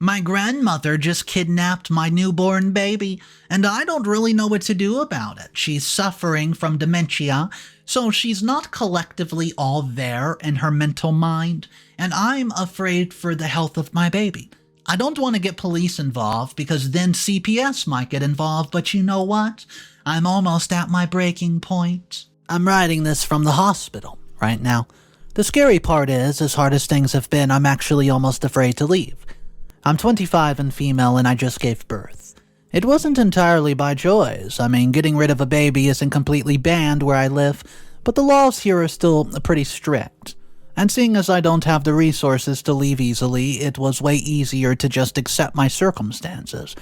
My grandmother just kidnapped my newborn baby, and I don't really know what to do about it. She's suffering from dementia, so she's not collectively all there in her mental mind, and I'm afraid for the health of my baby. I don't want to get police involved because then CPS might get involved, but you know what? I'm almost at my breaking point. I'm writing this from the hospital right now. The scary part is, as hard as things have been, I'm actually almost afraid to leave. I'm 25 and female and I just gave birth. It wasn't entirely by choice. I mean, getting rid of a baby isn't completely banned where I live, but the laws here are still pretty strict. And seeing as I don't have the resources to leave easily, it was way easier to just accept my circumstances.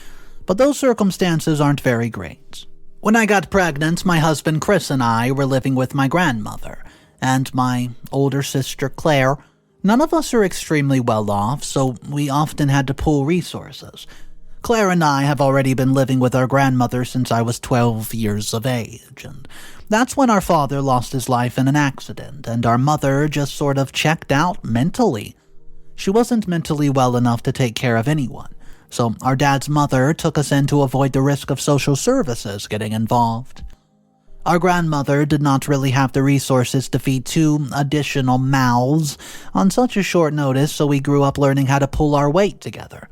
But those circumstances aren't very great. When I got pregnant, my husband Chris and I were living with my grandmother and my older sister Claire. None of us are extremely well off, so we often had to pool resources. Claire and I have already been living with our grandmother since I was 12 years of age, and that's when our father lost his life in an accident, and our mother just sort of checked out mentally. She wasn't mentally well enough to take care of anyone, so our dad's mother took us in to avoid the risk of social services getting involved. Our grandmother did not really have the resources to feed 2 additional mouths on such a short notice, so we grew up learning how to pull our weight together.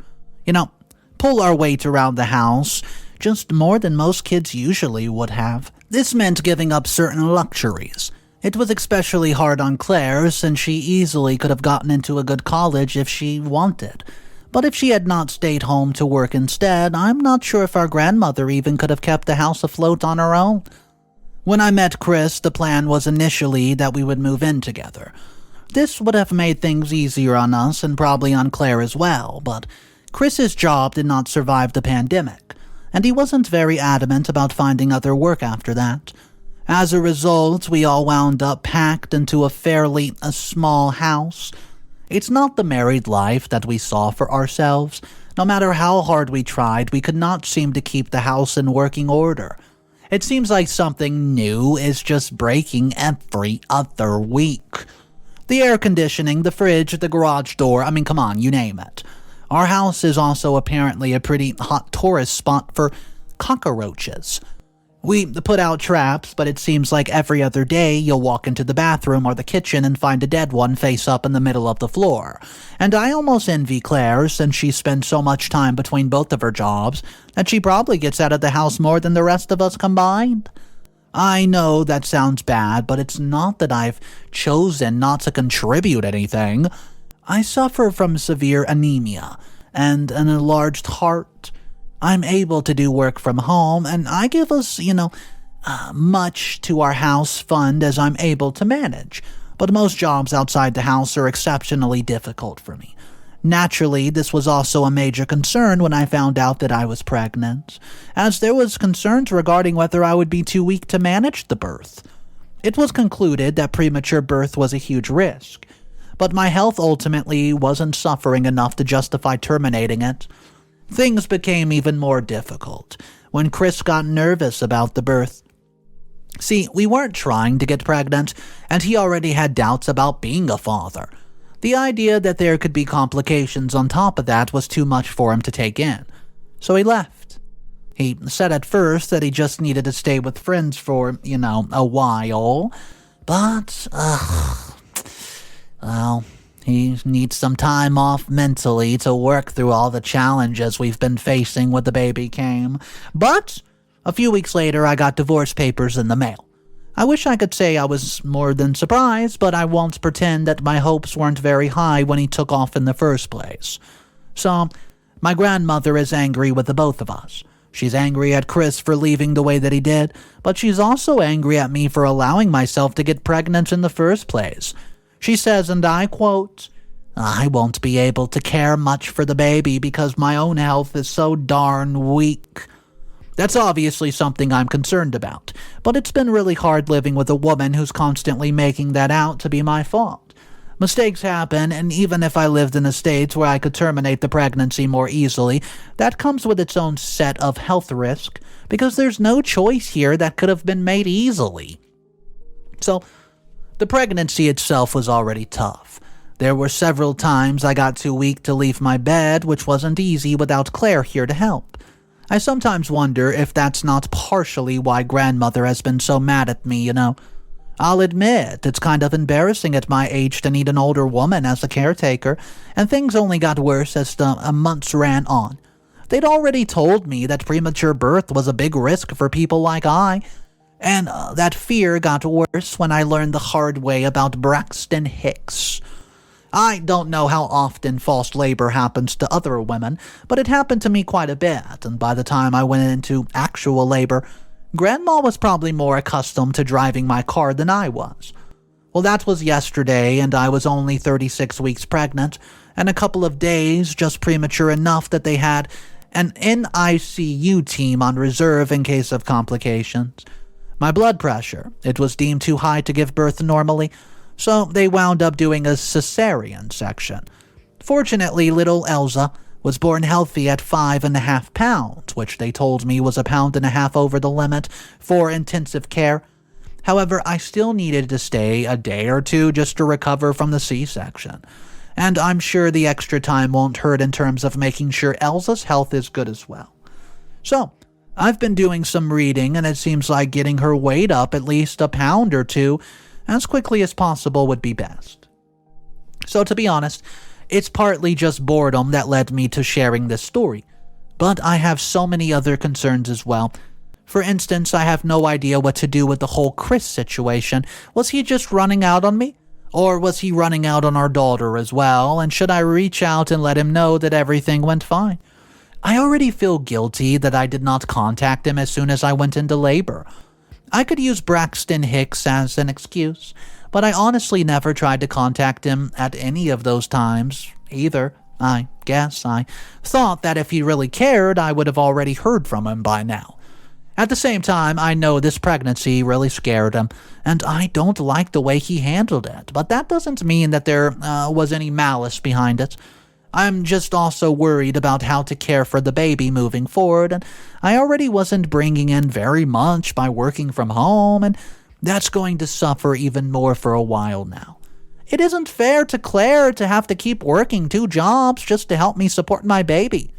Pull our weight around the house, just more than most kids usually would have. This meant giving up certain luxuries. It was especially hard on Claire, since she easily could have gotten into a good college if she wanted. But if she had not stayed home to work instead, I'm not sure if our grandmother even could have kept the house afloat on her own. When I met Chris, the plan was initially that we would move in together. This would have made things easier on us and probably on Claire as well, but Chris's job did not survive the pandemic, and he wasn't very adamant about finding other work after that. As a result, we all wound up packed into a fairly small house. It's not the married life that we saw for ourselves. No matter how hard we tried, we could not seem to keep the house in working order. It seems like something new is just breaking every other week. The air conditioning, the fridge, the garage door, I mean, come on, you name it. Our house is also apparently a pretty hot tourist spot for cockroaches. We put out traps, but it seems like every other day you'll walk into the bathroom or the kitchen and find a dead one face up in the middle of the floor. And I almost envy Claire, since she spends so much time between both of her jobs that she probably gets out of the house more than the rest of us combined. I know that sounds bad, but it's not that I've chosen not to contribute anything. I suffer from severe anemia and an enlarged heart. I'm able to do work from home, and I give us, much to our house fund as I'm able to manage. But most jobs outside the house are exceptionally difficult for me. Naturally, this was also a major concern when I found out that I was pregnant, as there was concerns regarding whether I would be too weak to manage the birth. It was concluded that premature birth was a huge risk, but my health ultimately wasn't suffering enough to justify terminating it. Things became even more difficult when Chris got nervous about the birth. See, we weren't trying to get pregnant, and he already had doubts about being a father. The idea that there could be complications on top of that was too much for him to take in, so he left. He said at first that he just needed to stay with friends for, a while, but, he needs some time off mentally to work through all the challenges we've been facing when the baby came. But a few weeks later, I got divorce papers in the mail. I wish I could say I was more than surprised, but I won't pretend that my hopes weren't very high when he took off in the first place. So, my grandmother is angry with the both of us. She's angry at Chris for leaving the way that he did, but she's also angry at me for allowing myself to get pregnant in the first place. She says, and I quote, "I won't be able to care much for the baby because my own health is so darn weak." That's obviously something I'm concerned about, but it's been really hard living with a woman who's constantly making that out to be my fault. Mistakes happen, and even if I lived in a state where I could terminate the pregnancy more easily, that comes with its own set of health risk, because there's no choice here that could have been made easily. So, the pregnancy itself was already tough. There were several times I got too weak to leave my bed, which wasn't easy without Claire here to help. I sometimes wonder if that's not partially why grandmother has been so mad at me. I'll admit, it's kind of embarrassing at my age to need an older woman as a caretaker, and things only got worse as the months ran on. They'd already told me that premature birth was a big risk for people like I, and that fear got worse when I learned the hard way about Braxton Hicks. I don't know how often false labor happens to other women, but it happened to me quite a bit, and by the time I went into actual labor, Grandma was probably more accustomed to driving my car than I was. Well, that was yesterday, and I was only 36 weeks pregnant, and a couple of days just premature enough that they had an NICU team on reserve in case of complications. My blood pressure, it was deemed too high to give birth normally, so they wound up doing a cesarean section. Fortunately, little Elsa was born healthy at 5.5 pounds, which they told me was 1.5 pounds over the limit for intensive care. However, I still needed to stay a day or two just to recover from the C-section. And I'm sure the extra time won't hurt in terms of making sure Elsa's health is good as well. So, I've been doing some reading, and it seems like getting her weight up at least 1 pound or 2 as quickly as possible would be best. So to be honest, it's partly just boredom that led me to sharing this story, but I have so many other concerns as well. For instance, I have no idea what to do with the whole Chris situation. Was he just running out on me? Or was he running out on our daughter as well, and should I reach out and let him know that everything went fine? I already feel guilty that I did not contact him as soon as I went into labor. I could use Braxton Hicks as an excuse, but I honestly never tried to contact him at any of those times either. I guess I thought that if he really cared, I would have already heard from him by now. At the same time, I know this pregnancy really scared him, and I don't like the way he handled it, but that doesn't mean that there was any malice behind it. I'm just also worried about how to care for the baby moving forward, and I already wasn't bringing in very much by working from home, and that's going to suffer even more for a while now. It isn't fair to Claire to have to keep working 2 jobs just to help me support my baby.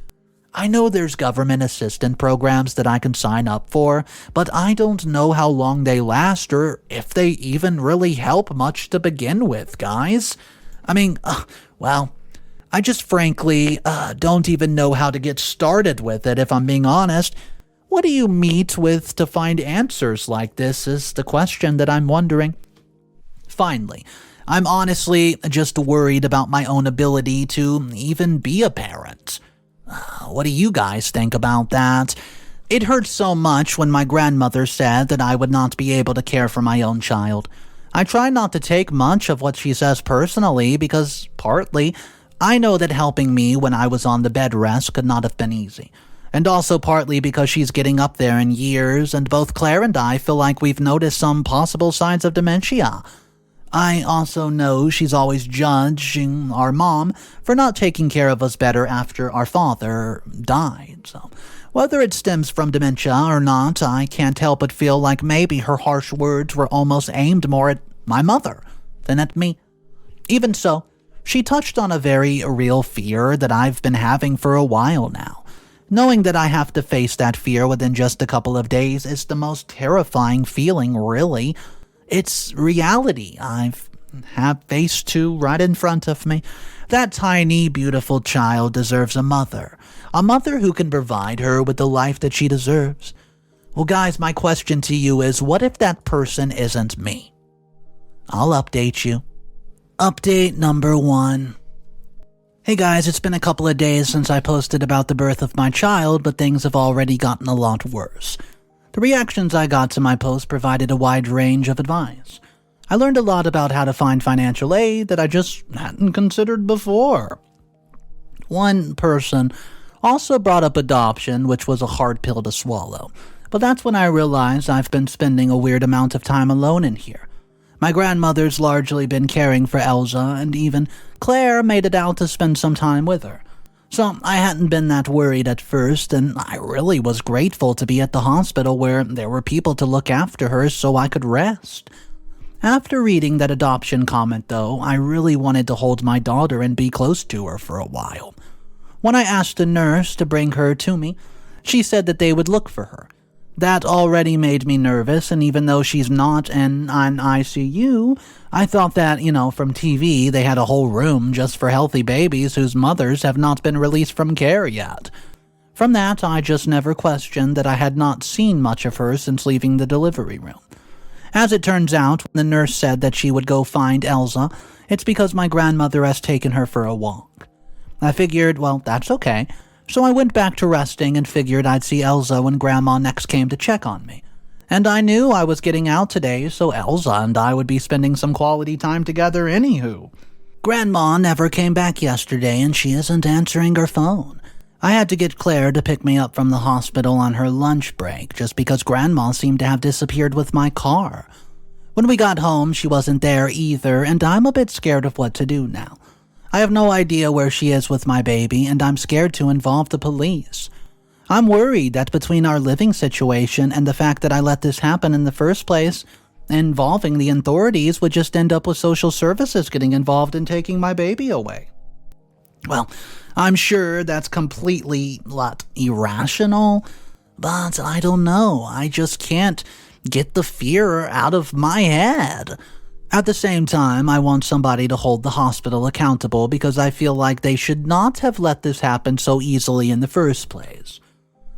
I know there's government assistance programs that I can sign up for, but I don't know how long they last or if they even really help much to begin with, guys. I just frankly don't even know how to get started with it, if I'm being honest. What do you meet with to find answers like this is the question that I'm wondering. Finally, I'm honestly just worried about my own ability to even be a parent. What do you guys think about that? It hurt so much when my grandmother said that I would not be able to care for my own child. I try not to take much of what she says personally because, partly, I know that helping me when I was on the bed rest could not have been easy. And also partly because she's getting up there in years, and both Claire and I feel like we've noticed some possible signs of dementia. I also know she's always judging our mom for not taking care of us better after our father died. So whether it stems from dementia or not, I can't help but feel like maybe her harsh words were almost aimed more at my mother than at me. Even so, she touched on a very real fear that I've been having for a while now. Knowing that I have to face that fear within just a couple of days is the most terrifying feeling, really. It's reality I have phase 2 right in front of me. That tiny, beautiful child deserves a mother who can provide her with the life that she deserves. Well, guys, my question to you is, what if that person isn't me? I'll update you. Update number 1. Hey guys, it's been a couple of days since I posted about the birth of my child, but things have already gotten a lot worse. The reactions I got to my post provided a wide range of advice. I learned a lot about how to find financial aid that I just hadn't considered before. One person also brought up adoption, which was a hard pill to swallow, but that's when I realized I've been spending a weird amount of time alone in here. My grandmother's largely been caring for Elsa, and even Claire made it out to spend some time with her. So I hadn't been that worried at first, and I really was grateful to be at the hospital where there were people to look after her so I could rest. After reading that adoption comment, though, I really wanted to hold my daughter and be close to her for a while. When I asked the nurse to bring her to me, she said that they would look for her. That already made me nervous, and even though she's not in an ICU, I thought that, from TV, they had a whole room just for healthy babies whose mothers have not been released from care yet. From that, I just never questioned that I had not seen much of her since leaving the delivery room. As it turns out, when the nurse said that she would go find Elsa, it's because my grandmother has taken her for a walk. I figured, well, that's okay, so I went back to resting and figured I'd see Elsa when Grandma next came to check on me. And I knew I was getting out today, so Elsa and I would be spending some quality time together anywho. Grandma never came back yesterday, and she isn't answering her phone. I had to get Claire to pick me up from the hospital on her lunch break, just because Grandma seemed to have disappeared with my car. When we got home, she wasn't there either, and I'm a bit scared of what to do now. I have no idea where she is with my baby, and I'm scared to involve the police. I'm worried that between our living situation and the fact that I let this happen in the first place, involving the authorities would just end up with social services getting involved in taking my baby away. Well, I'm sure that's completely, irrational, but I don't know. I just can't get the fear out of my head. At the same time, I want somebody to hold the hospital accountable because I feel like they should not have let this happen so easily in the first place.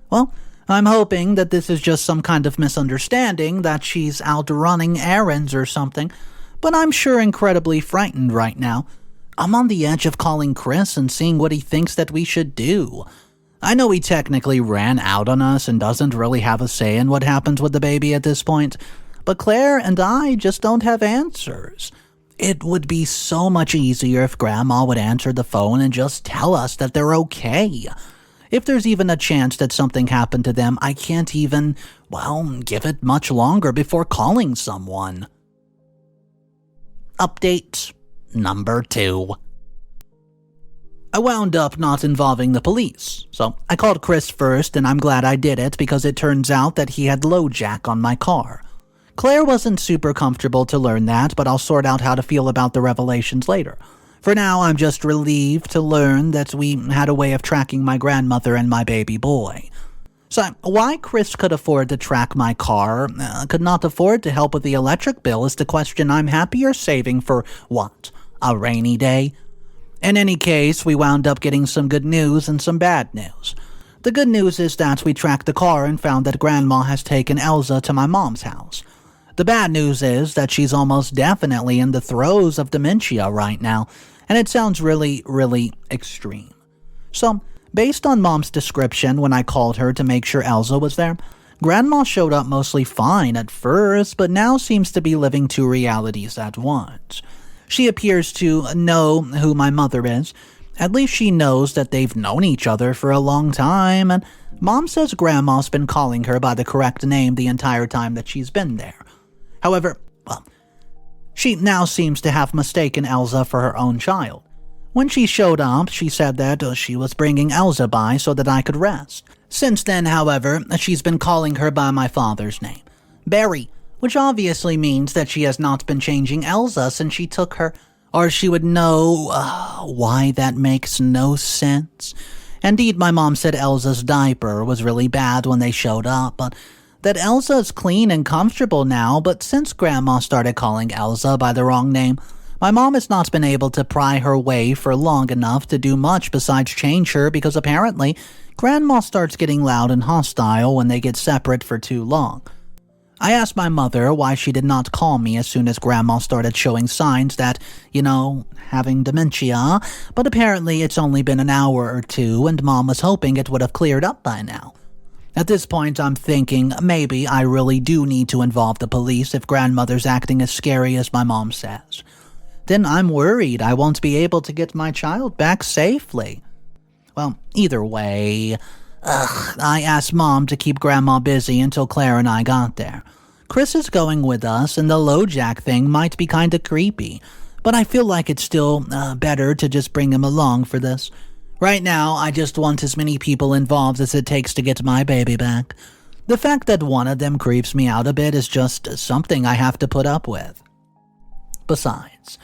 Well, I'm hoping that this is just some kind of misunderstanding, that she's out running errands or something, but I'm sure incredibly frightened right now. I'm on the edge of calling Chris and seeing what he thinks that we should do. I know he technically ran out on us and doesn't really have a say in what happens with the baby at this point, but Claire and I just don't have answers. It would be so much easier if Grandma would answer the phone and just tell us that they're okay. If there's even a chance that something happened to them, I can't even, give it much longer before calling someone. Update number 2. I wound up not involving the police, so I called Chris first, and I'm glad I did it because it turns out that he had LoJack on my car. Claire wasn't super comfortable to learn that, but I'll sort out how to feel about the revelations later. For now, I'm just relieved to learn that we had a way of tracking my grandmother and my baby boy. So, why Chris could afford to track my car, could not afford to help with the electric bill is the question I'm happier saving for, a rainy day? In any case, we wound up getting some good news and some bad news. The good news is that we tracked the car and found that Grandma has taken Elsa to my mom's house. The bad news is that she's almost definitely in the throes of dementia right now, and it sounds really, really extreme. So, based on Mom's description when I called her to make sure Elsa was there, Grandma showed up mostly fine at first, but now seems to be living two realities at once. She appears to know who my mother is. At least she knows that they've known each other for a long time, and Mom says Grandma's been calling her by the correct name the entire time that she's been there. However, she now seems to have mistaken Elsa for her own child. When she showed up, she said that she was bringing Elsa by so that I could rest. Since then, however, she's been calling her by my father's name, Barry, which obviously means that she has not been changing Elsa since she took her, or she would know why that makes no sense. Indeed, my mom said Elsa's diaper was really bad when they showed up, but that Elsa is clean and comfortable now, but since Grandma started calling Elsa by the wrong name, my mom has not been able to pry her way for long enough to do much besides change her because apparently Grandma starts getting loud and hostile when they get separate for too long. I asked my mother why she did not call me as soon as Grandma started showing signs that, having dementia, but apparently it's only been an hour or two and Mom was hoping it would have cleared up by now. At this point, I'm thinking maybe I really do need to involve the police if grandmother's acting as scary as my mom says. Then I'm worried I won't be able to get my child back safely. Well, either way, I asked Mom to keep Grandma busy until Claire and I got there. Chris is going with us, and the LoJack thing might be kinda creepy, but I feel like it's still better to just bring him along for this. Right now, I just want as many people involved as it takes to get my baby back. The fact that one of them creeps me out a bit is just something I have to put up with. Besides,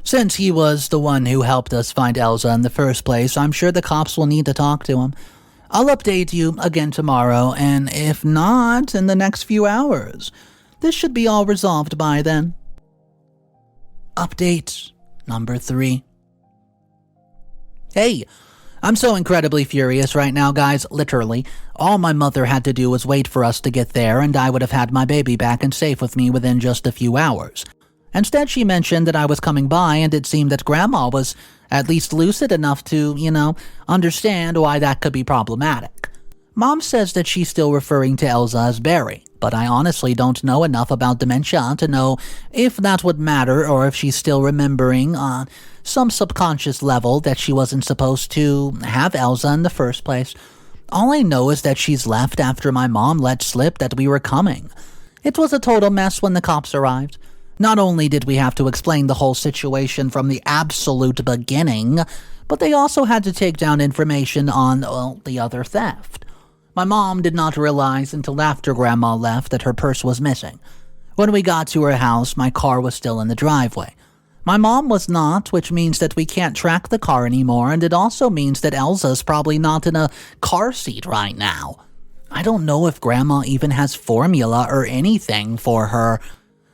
since he was the one who helped us find Elsa in the first place, I'm sure the cops will need to talk to him. I'll update you again tomorrow, and if not, in the next few hours. This should be all resolved by then. Update number 3. Hey, I'm so incredibly furious right now, guys, literally. All my mother had to do was wait for us to get there, and I would have had my baby back and safe with me within just a few hours. Instead, she mentioned that I was coming by, and it seemed that Grandma was at least lucid enough to, understand why that could be problematic. Mom says that she's still referring to Elsa as Barry, but I honestly don't know enough about dementia to know if that would matter or if she's still remembering on some subconscious level that she wasn't supposed to have Elsa in the first place. All I know is that she's left after my mom let slip that we were coming. It was a total mess when the cops arrived. Not only did we have to explain the whole situation from the absolute beginning, but they also had to take down information on, the other theft. My mom did not realize until after Grandma left that her purse was missing. When we got to her house, my car was still in the driveway. My mom was not, which means that we can't track the car anymore, and it also means that Elsa's probably not in a car seat right now. I don't know if Grandma even has formula or anything for her.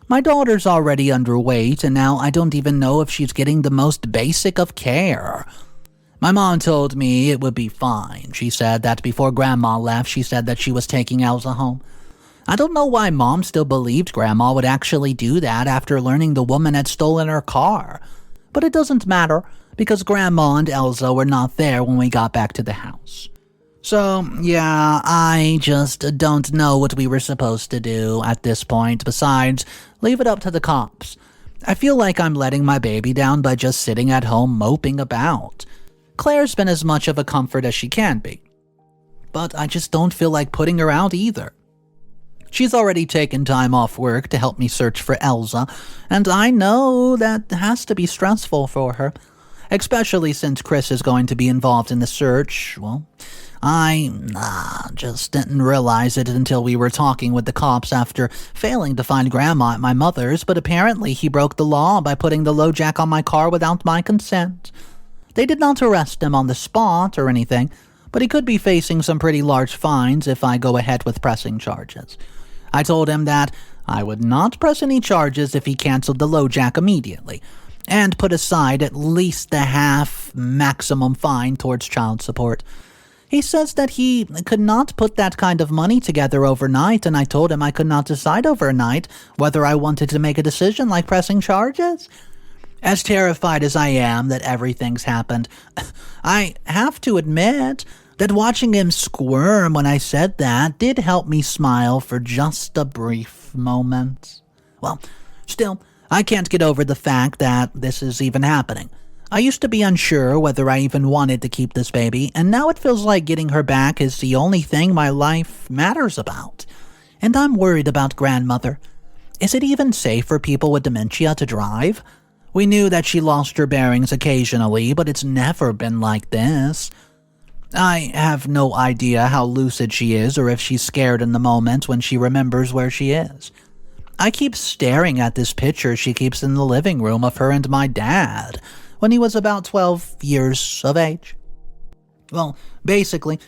My daughter's already underweight, and now I don't even know if she's getting the most basic of care. My mom told me it would be fine. She said that before Grandma left, she said that she was taking Elsa home. I don't know why Mom still believed Grandma would actually do that after learning the woman had stolen her car. But it doesn't matter, because Grandma and Elsa were not there when we got back to the house. So, yeah, I just don't know what we were supposed to do at this point. Besides, leave it up to the cops. I feel like I'm letting my baby down by just sitting at home moping about. Claire's been as much of a comfort as she can be. But I just don't feel like putting her out either. She's already taken time off work to help me search for Elsa, and I know that has to be stressful for her. Especially since Chris is going to be involved in the search. Well, I just didn't realize it until we were talking with the cops after failing to find Grandma at my mother's, but apparently he broke the law by putting the LoJack on my car without my consent. They did not arrest him on the spot or anything, but he could be facing some pretty large fines if I go ahead with pressing charges. I told him that I would not press any charges if he canceled the LoJack immediately, and put aside at least the half maximum fine towards child support. He says that he could not put that kind of money together overnight, and I told him I could not decide overnight whether I wanted to make a decision like pressing charges. As terrified as I am that everything's happened, I have to admit that watching him squirm when I said that did help me smile for just a brief moment. Well, still, I can't get over the fact that this is even happening. I used to be unsure whether I even wanted to keep this baby, and now it feels like getting her back is the only thing my life matters about. And I'm worried about Grandmother. Is it even safe for people with dementia to drive? We knew that she lost her bearings occasionally, but it's never been like this. I have no idea how lucid she is or if she's scared in the moment when she remembers where she is. I keep staring at this picture she keeps in the living room of her and my dad when he was about 12 years of age. Well, basically,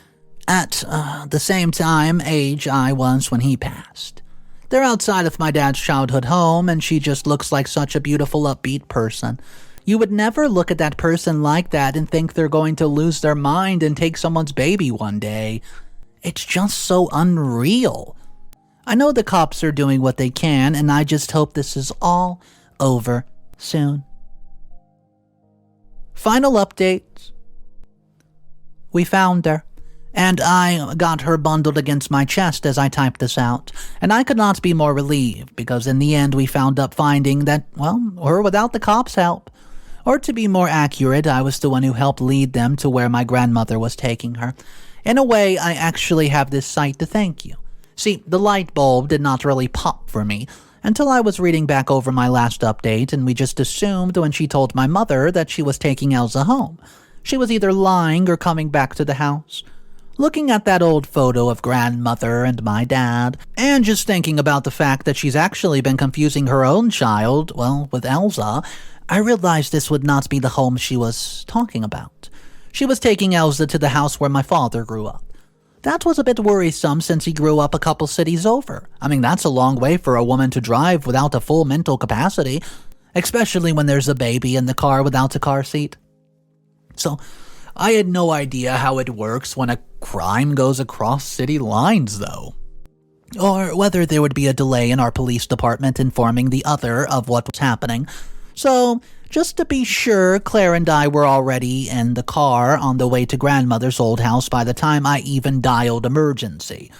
at the same age I was when he passed. They're outside of my dad's childhood home, and she just looks like such a beautiful, upbeat person. You would never look at that person like that and think they're going to lose their mind and take someone's baby one day. It's just so unreal. I know the cops are doing what they can, and I just hope this is all over soon. Final update. We found her, and I got her bundled against my chest as I typed this out, and I could not be more relieved because in the end we found up finding that, her without the cops' help. Or to be more accurate, I was the one who helped lead them to where my grandmother was taking her. In a way, I actually have this site to thank you. See, the light bulb did not really pop for me until I was reading back over my last update, and we just assumed when she told my mother that she was taking Elsa home. She was either lying or coming back to the house. Looking at that old photo of grandmother and my dad, and just thinking about the fact that she's actually been confusing her own child, well, with Elsa, I realized this would not be the home she was talking about. She was taking Elsa to the house where my father grew up. That was a bit worrisome since he grew up a couple cities over. I mean, that's a long way for a woman to drive without a full mental capacity, especially when there's a baby in the car without a car seat. So, I had no idea how it works when a crime goes across city lines, though. Or whether there would be a delay in our police department informing the other of what was happening. So, just to be sure, Claire and I were already in the car on the way to grandmother's old house by the time I even dialed emergency.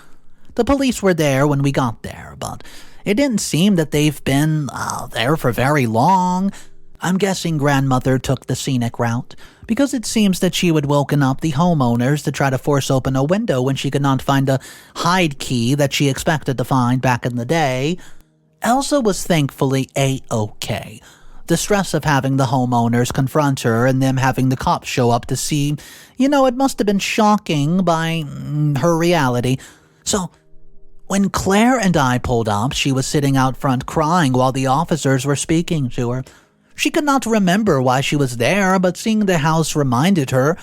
The police were there when we got there, but it didn't seem that they've been there for very long. I'm guessing grandmother took the scenic route, because it seems that she would woken up the homeowners to try to force open a window when she could not find a hide key that she expected to find back in the day. Elsa was thankfully A-okay. The stress of having the homeowners confront her and them having the cops show up to see, it must have been shocking by her reality. So, when Claire and I pulled up, she was sitting out front crying while the officers were speaking to her. She could not remember why she was there, but seeing the house reminded her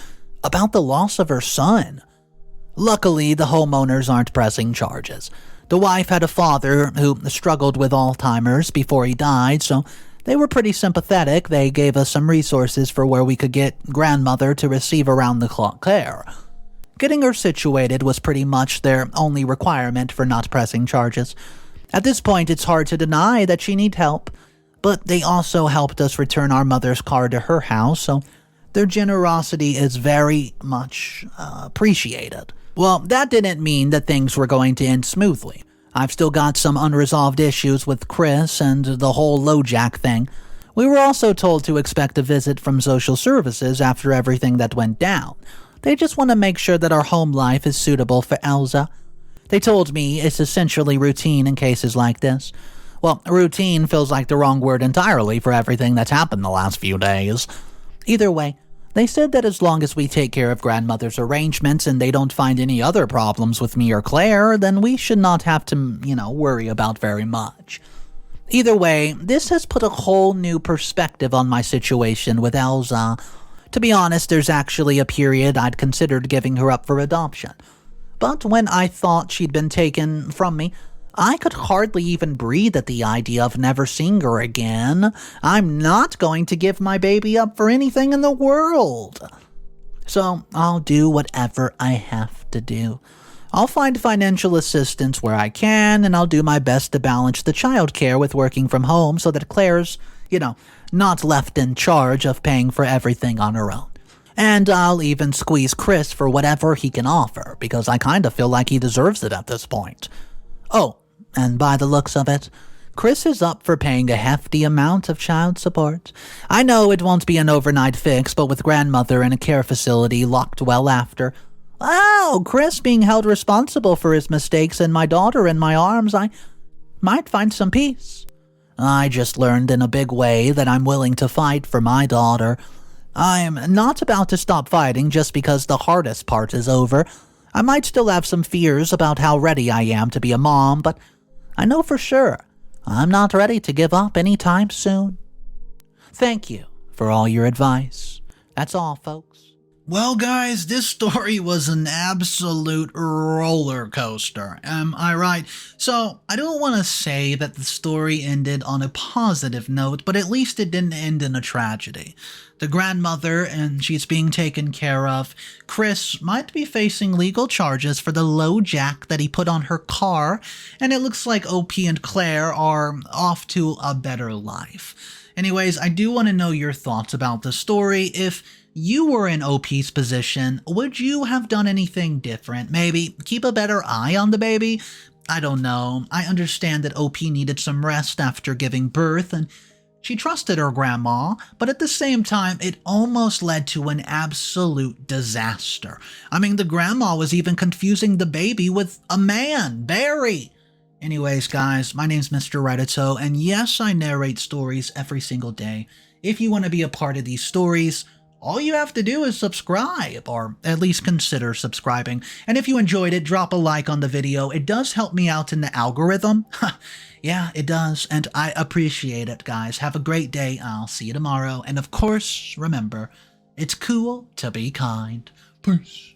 about the loss of her son. Luckily, the homeowners aren't pressing charges. The wife had a father who struggled with Alzheimer's before he died, so they were pretty sympathetic. They gave us some resources for where we could get grandmother to receive around-the-clock care. Getting her situated was pretty much their only requirement for not pressing charges. At this point, it's hard to deny that she needs help, but they also helped us return our mother's car to her house, so their generosity is very much appreciated. Well, that didn't mean that things were going to end smoothly. I've still got some unresolved issues with Chris and the whole LoJack thing. We were also told to expect a visit from social services after everything that went down. They just want to make sure that our home life is suitable for Elsa. They told me it's essentially routine in cases like this. Well, routine feels like the wrong word entirely for everything that's happened the last few days. Either way, they said that as long as we take care of grandmother's arrangements and they don't find any other problems with me or Claire, then we should not have to, worry about very much. Either way, this has put a whole new perspective on my situation with Elsa. To be honest, there's actually a period I'd considered giving her up for adoption. But when I thought she'd been taken from me, I could hardly even breathe at the idea of never seeing her again. I'm not going to give my baby up for anything in the world. So I'll do whatever I have to do. I'll find financial assistance where I can, and I'll do my best to balance the childcare with working from home so that Claire's, not left in charge of paying for everything on her own. And I'll even squeeze Chris for whatever he can offer, because I kind of feel like he deserves it at this point. Oh, and by the looks of it, Chris is up for paying a hefty amount of child support. I know it won't be an overnight fix, but with grandmother in a care facility locked well after, Chris being held responsible for his mistakes and my daughter in my arms, I might find some peace. I just learned in a big way that I'm willing to fight for my daughter. I'm not about to stop fighting just because the hardest part is over. I might still have some fears about how ready I am to be a mom, but I know for sure I'm not ready to give up anytime soon. Thank you for all your advice. That's all, folks. Well, guys, this story was an absolute roller coaster. Am I right? So, I don't want to say that the story ended on a positive note, but at least it didn't end in a tragedy. The grandmother, and she's being taken care of. Chris might be facing legal charges for the LoJack that he put on her car, and it looks like OP and Claire are off to a better life. Anyways, I do want to know your thoughts about the story. If you were in OP's position, would you have done anything different? Maybe keep a better eye on the baby? I don't know. I understand that OP needed some rest after giving birth, and she trusted her grandma, but at the same time, it almost led to an absolute disaster. I mean, the grandma was even confusing the baby with a man, Barry. Anyways, guys, my name's Mr. Reddito, and yes, I narrate stories every single day. If you want to be a part of these stories, All you have to do is subscribe, or at least consider subscribing. And if you enjoyed it, drop a like on the video. It does help me out in the algorithm. Yeah, it does, and I appreciate it, guys. Have a great day. I'll see you tomorrow. And of course, remember, it's cool to be kind. Peace.